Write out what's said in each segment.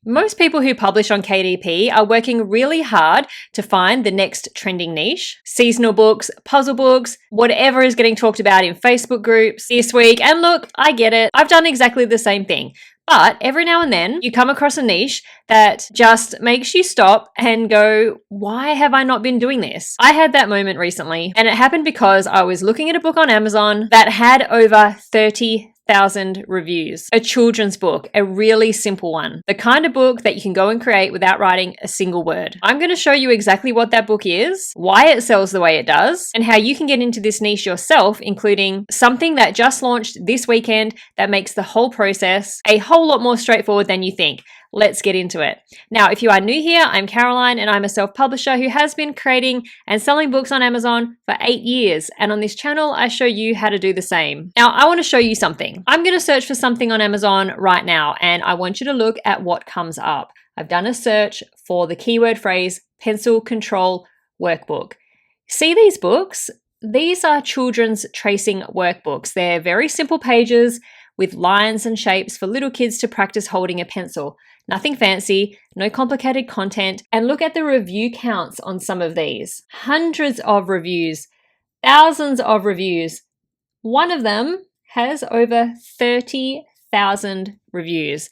Most people who publish on KDP are working really hard to find the next trending niche. Seasonal books, puzzle books, whatever is getting talked about in Facebook groups this week. And look, I get it. I've done exactly the same thing. But every now and then you come across a niche that just makes you stop and go, why have I not been doing this? I had that moment recently, and it happened because I was looking at a book on Amazon that had over 30,000 reviews. A children's book, a really simple one. The kind of book that you can go and create without writing a single word. I'm going to show you exactly what that book is, why it sells the way it does, and how you can get into this niche yourself, including something that just launched this weekend that makes the whole process a whole lot more straightforward than you think. Let's get into it. Now, if you are new here, I'm Caroline and I'm a self-publisher who has been creating and selling books on Amazon for 8 years. And on this channel, I show you how to do the same. Now, I want to show you something. I'm going to search for something on Amazon right now, and I want you to look at what comes up. I've done a search for the keyword phrase, pencil control workbook. See these books? These are children's tracing workbooks. They're very simple pages with lines and shapes for little kids to practice holding a pencil. Nothing fancy, no complicated content, and look at the review counts on some of these. Hundreds of reviews, thousands of reviews. One of them has over 30,000 reviews.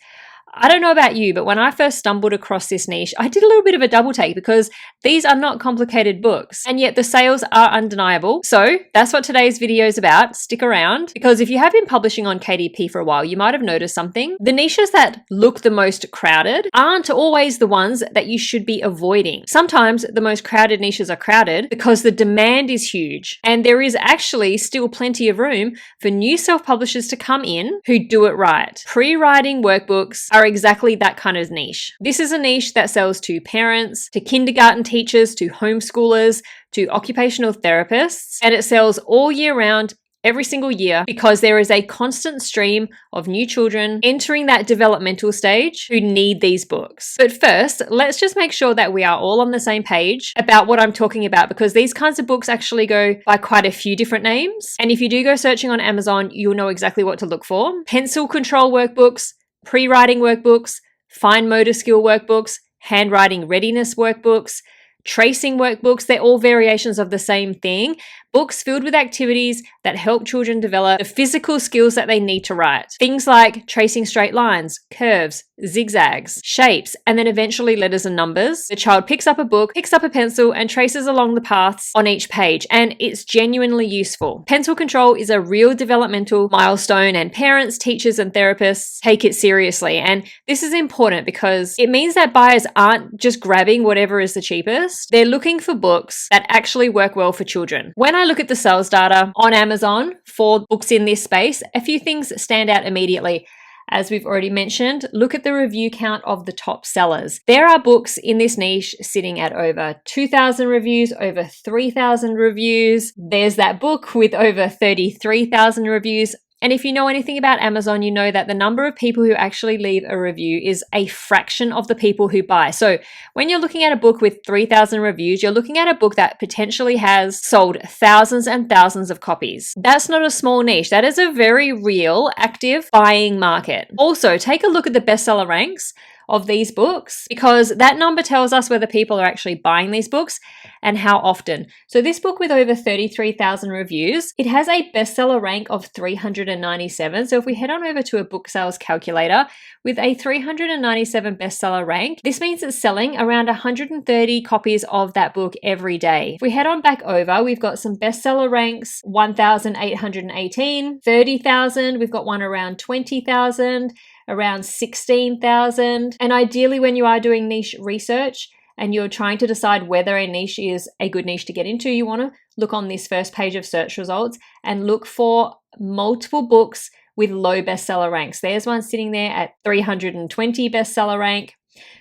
I don't know about you, but when I first stumbled across this niche, I did a little bit of a double take because these are not complicated books, and yet the sales are undeniable. So that's what today's video is about. Stick around, because if you have been publishing on KDP for a while, you might have noticed something. The niches that look the most crowded aren't always the ones that you should be avoiding. Sometimes the most crowded niches are crowded because the demand is huge, and there is actually still plenty of room for new self-publishers to come in who do it right. Pre-writing workbooks are exactly that kind of niche. This is a niche that sells to parents, to kindergarten teachers, to homeschoolers, to occupational therapists, and it sells all year round, every single year, because there is a constant stream of new children entering that developmental stage who need these books. But first, let's just make sure that we are all on the same page about what I'm talking about, because these kinds of books actually go by quite a few different names. And if you do go searching on Amazon, you'll know exactly what to look for. Pencil control workbooks, pre-writing workbooks, fine motor skill workbooks, handwriting readiness workbooks, tracing workbooks. They're all variations of the same thing. Books filled with activities that help children develop the physical skills that they need to write. Things like tracing straight lines, curves, zigzags, shapes, and then eventually letters and numbers. The child picks up a book, picks up a pencil, and traces along the paths on each page, and it's genuinely useful. Pencil control is a real developmental milestone, and parents, teachers, and therapists take it seriously. And this is important because it means that buyers aren't just grabbing whatever is the cheapest. They're looking for books that actually work well for children. When I look at the sales data on Amazon for books in this space, a few things stand out immediately. As we've already mentioned, look at the review count of the top sellers. There are books in this niche sitting at over 2,000 reviews, over 3,000 reviews. There's that book with over 33,000 reviews. And if you know anything about Amazon, you know that the number of people who actually leave a review is a fraction of the people who buy. So when you're looking at a book with 3,000 reviews, you're looking at a book that potentially has sold thousands and thousands of copies. That's not a small niche. That is a very real, active buying market. Also, take a look at the bestseller ranks of these books, because that number tells us whether people are actually buying these books and how often. So this book with over 33,000 reviews, it has a bestseller rank of 397. So if we head on over to a book sales calculator with a 397 bestseller rank, this means it's selling around 130 copies of that book every day. If we head on back over, we've got some bestseller ranks, 1,818, 30,000, we've got one around 20,000, around 16,000. And ideally, when you are doing niche research and you're trying to decide whether a niche is a good niche to get into, you want to look on this first page of search results and look for multiple books with low bestseller ranks. There's one sitting there at 320 bestseller rank.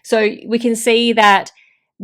So we can see that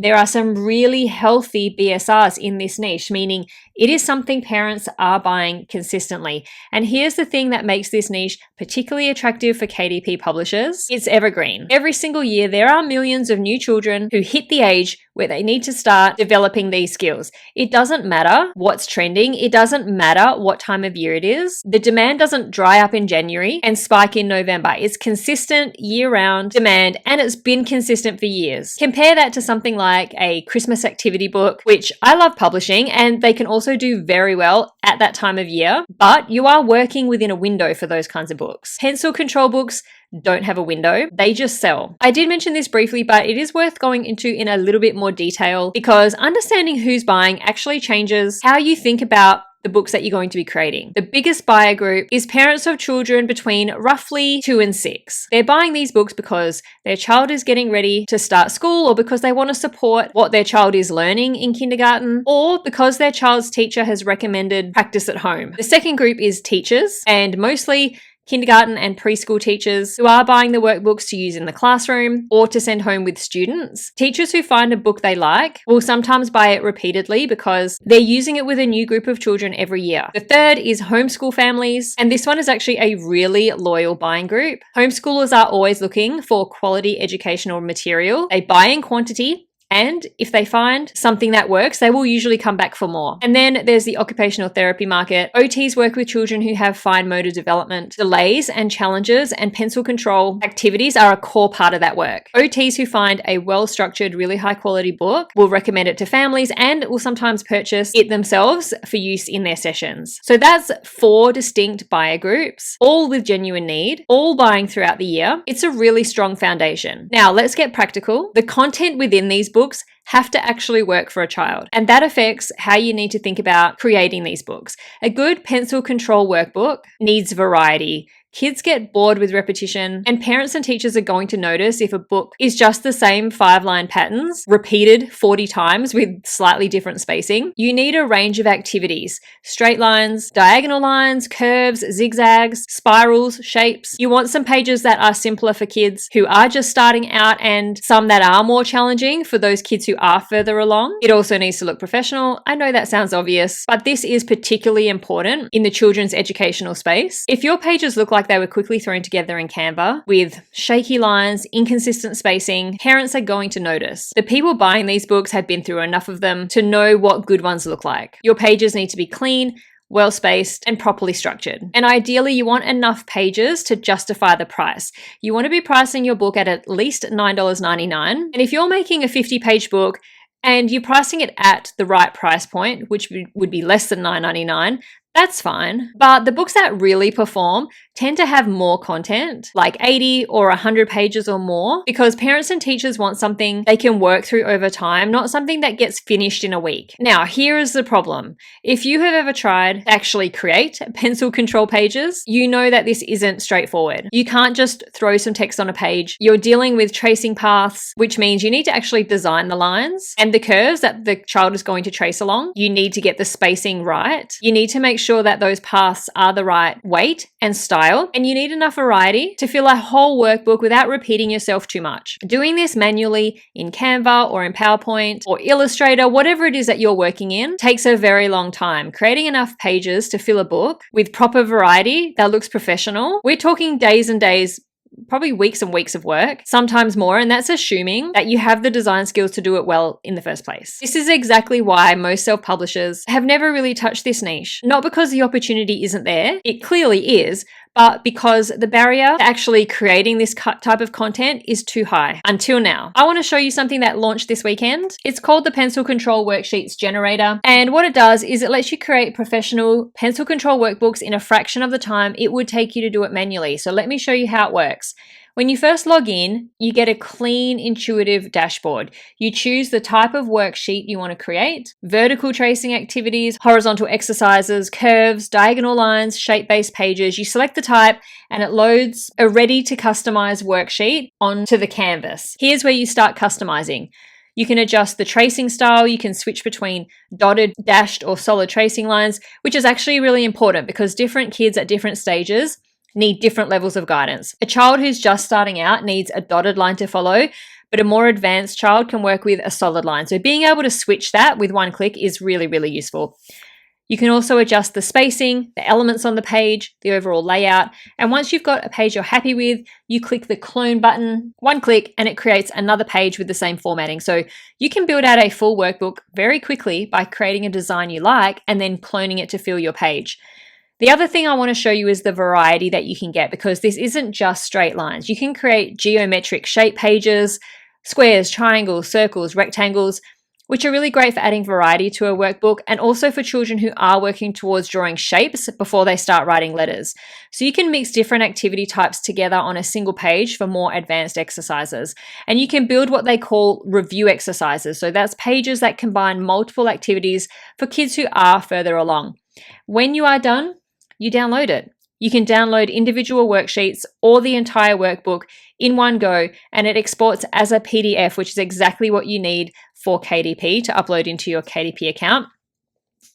There are some really healthy BSRs in this niche, meaning it is something parents are buying consistently. And here's the thing that makes this niche particularly attractive for KDP publishers. It's evergreen. Every single year, there are millions of new children who hit the age where they need to start developing these skills. It doesn't matter what's trending. It doesn't matter what time of year it is. The demand doesn't dry up in January and spike in November. It's consistent year-round demand, and it's been consistent for years. Compare that to something like a Christmas activity book, which I love publishing, and they can also do very well at that time of year, but you are working within a window for those kinds of books. Pencil control books don't have a window. They just sell. I did mention this briefly, but it is worth going into in a little bit more detail because understanding who's buying actually changes how you think about the books that you're going to be creating. The biggest buyer group is parents of children between roughly 2 and 6. They're buying these books because their child is getting ready to start school, or because they want to support what their child is learning in kindergarten, or because their child's teacher has recommended practice at home. The second group is teachers, and mostly kindergarten and preschool teachers who are buying the workbooks to use in the classroom or to send home with students. Teachers who find a book they like will sometimes buy it repeatedly because they're using it with a new group of children every year. The third is homeschool families, and this one is actually a really loyal buying group. Homeschoolers are always looking for quality educational material. They buy in quantity, and if they find something that works, they will usually come back for more. And then there's the occupational therapy market. OTs work with children who have fine motor development. Delays and challenges and pencil control activities are a core part of that work. OTs who find a well-structured, really high-quality book will recommend it to families and will sometimes purchase it themselves for use in their sessions. So that's 4 distinct buyer groups, all with genuine need, all buying throughout the year. It's a really strong foundation. Now, let's get practical. The content within these books have to actually work for a child, and that affects how you need to think about creating these books. A good pencil control workbook needs variety. Kids get bored with repetition, and parents and teachers are going to notice if a book is just the same 5-line patterns repeated 40 times with slightly different spacing. You need a range of activities: straight lines, diagonal lines, curves, zigzags, spirals, shapes. You want some pages that are simpler for kids who are just starting out, and some that are more challenging for those kids who are further along. It also needs to look professional. I know that sounds obvious, but this is particularly important in the children's educational space. If your pages look like they were quickly thrown together in Canva with shaky lines, inconsistent spacing, parents are going to notice. The people buying these books have been through enough of them to know what good ones look like. Your pages need to be clean, well-spaced, and properly structured. And ideally, you want enough pages to justify the price. You want to be pricing your book at least $9.99. And if you're making a 50-page book and you're pricing it at the right price point, which would be less than $9.99, that's fine. But the books that really perform tend to have more content, like 80 or 100 pages or more, because parents and teachers want something they can work through over time, not something that gets finished in a week. Now, here is the problem. If you have ever tried to actually create pencil control pages, you know that this isn't straightforward. You can't just throw some text on a page. You're dealing with tracing paths, which means you need to actually design the lines and the curves that the child is going to trace along. You need to get the spacing right. You need to make sure that those paths are the right weight and style, and you need enough variety to fill a whole workbook without repeating yourself too much. Doing this manually in Canva or in PowerPoint or Illustrator, whatever it is that you're working in, takes a very long time. Creating enough pages to fill a book with proper variety that looks professional, we're talking days and days, probably weeks and weeks of work, sometimes more, and that's assuming that you have the design skills to do it well in the first place. This is exactly why most self-publishers have never really touched this niche. Not because the opportunity isn't there, it clearly is, but because the barrier to actually creating this type of content is too high. Until now. I want to show you something that launched this weekend. It's called the Pencil Control Worksheets Generator. And what it does is it lets you create professional pencil control workbooks in a fraction of the time it would take you to do it manually. So let me show you how it works. When you first log in, you get a clean, intuitive dashboard. You choose the type of worksheet you want to create: vertical tracing activities, horizontal exercises, curves, diagonal lines, shape-based pages. You select the type and it loads a ready to customize worksheet onto the canvas. Here's where you start customizing. You can adjust the tracing style. You can switch between dotted, dashed, or solid tracing lines, which is actually really important because different kids at different stages need different levels of guidance. A child who's just starting out needs a dotted line to follow, but a more advanced child can work with a solid line. So being able to switch that with one click is really, really useful. You can also adjust the spacing, the elements on the page, the overall layout. And once you've got a page you're happy with, you click the clone button, one click, and it creates another page with the same formatting. So you can build out a full workbook very quickly by creating a design you like and then cloning it to fill your page. The other thing I want to show you is the variety that you can get, because this isn't just straight lines. You can create geometric shape pages, squares, triangles, circles, rectangles, which are really great for adding variety to a workbook, and also for children who are working towards drawing shapes before they start writing letters. So you can mix different activity types together on a single page for more advanced exercises. And you can build what they call review exercises. So that's pages that combine multiple activities for kids who are further along. When you are done, you download it. You can download individual worksheets or the entire workbook in one go, and it exports as a PDF, which is exactly what you need for KDP to upload into your KDP account.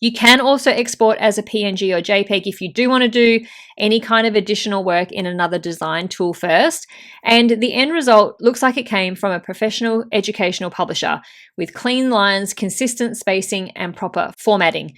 You can also export as a PNG or JPEG if you do want to do any kind of additional work in another design tool first. And the end result looks like it came from a professional educational publisher with clean lines, consistent spacing, and proper formatting.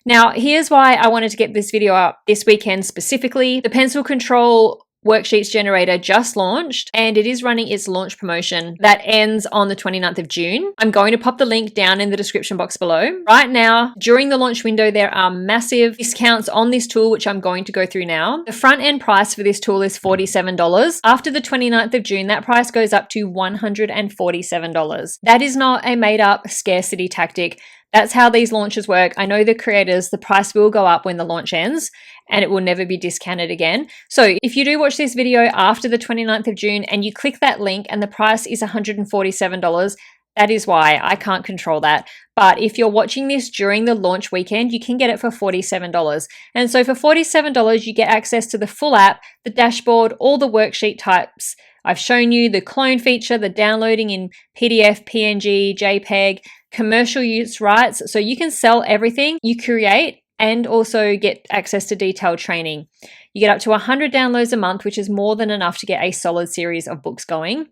Now, here's why I wanted to get this video up this weekend specifically. The Pencil Control Worksheets generator just launched, and it is running its launch promotion that ends on the 29th of June. I'm going to pop the link down in the description box below. Right now, during the launch window, there are massive discounts on this tool, which I'm going to go through now. The front end price for this tool is $47. After the 29th of June, that price goes up to $147. That is not a made up scarcity tactic. That's how these launches work. I know the creators, the price will go up when the launch ends and it will never be discounted again. So if you do watch this video after the 29th of June and you click that link and the price is $147, that is why. I can't control that. But if you're watching this during the launch weekend, you can get it for $47. And so for $47, you get access to the full app, the dashboard, all the worksheet types. I've shown you the clone feature, the downloading in PDF, PNG, JPEG, commercial use rights. So you can sell everything you create and also get access to detailed training. You get up to 100 downloads a month, which is more than enough to get a solid series of books going.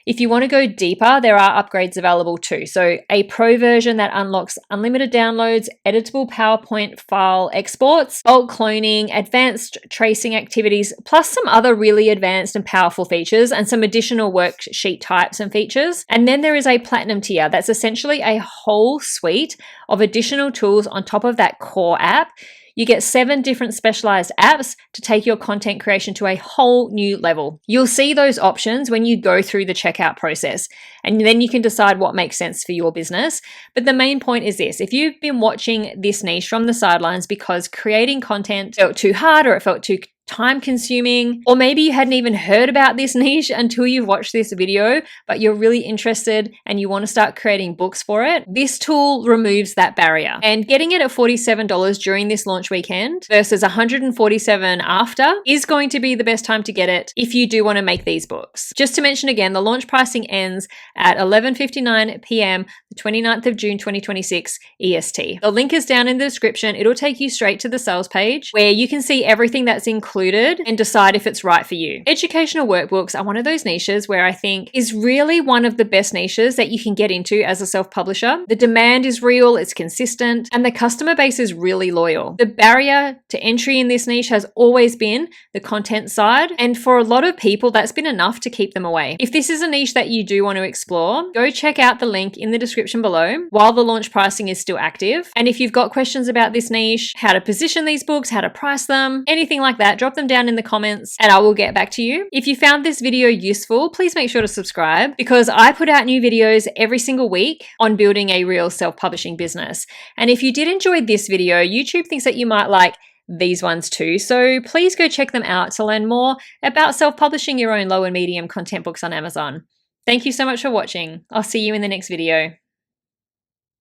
If you want to go deeper, there are upgrades available too. So a pro version that unlocks unlimited downloads, editable PowerPoint file exports, bulk cloning, advanced tracing activities, plus some other really advanced and powerful features and some additional worksheet types and features. And then there is a platinum tier that's essentially a whole suite of additional tools on top of that core app. You get 7 different specialized apps to take your content creation to a whole new level. You'll see those options when you go through the checkout process, and then you can decide what makes sense for your business. But the main point is this: if you've been watching this niche from the sidelines because creating content felt too hard or it felt too time consuming, or maybe you hadn't even heard about this niche until you've watched this video, but you're really interested and you want to start creating books for it, this tool removes that barrier. And getting it at $47 during this launch weekend versus $147 after is going to be the best time to get it if you do want to make these books. Just to mention again, the launch pricing ends at 11:59 p.m. the 29th of June 2026 EST. The link is down in the description. It'll take you straight to the sales page where you can see everything that's included and decide if it's right for you. Educational workbooks are one of those niches where I think is really one of the best niches that you can get into as a self-publisher. The demand is real, it's consistent, and the customer base is really loyal. The barrier to entry in this niche has always been the content side, and for a lot of people, that's been enough to keep them away. If this is a niche that you do want to explore, go check out the link in the description below while the launch pricing is still active. And if you've got questions about this niche, how to position these books, how to price them, anything like that, drop them down in the comments and I will get back to you. If you found this video useful, please make sure to subscribe because I put out new videos every single week on building a real self-publishing business. And if you did enjoy this video, YouTube thinks that you might like these ones too. So please go check them out to learn more about self-publishing your own low and medium content books on Amazon. Thank you so much for watching. I'll see you in the next video.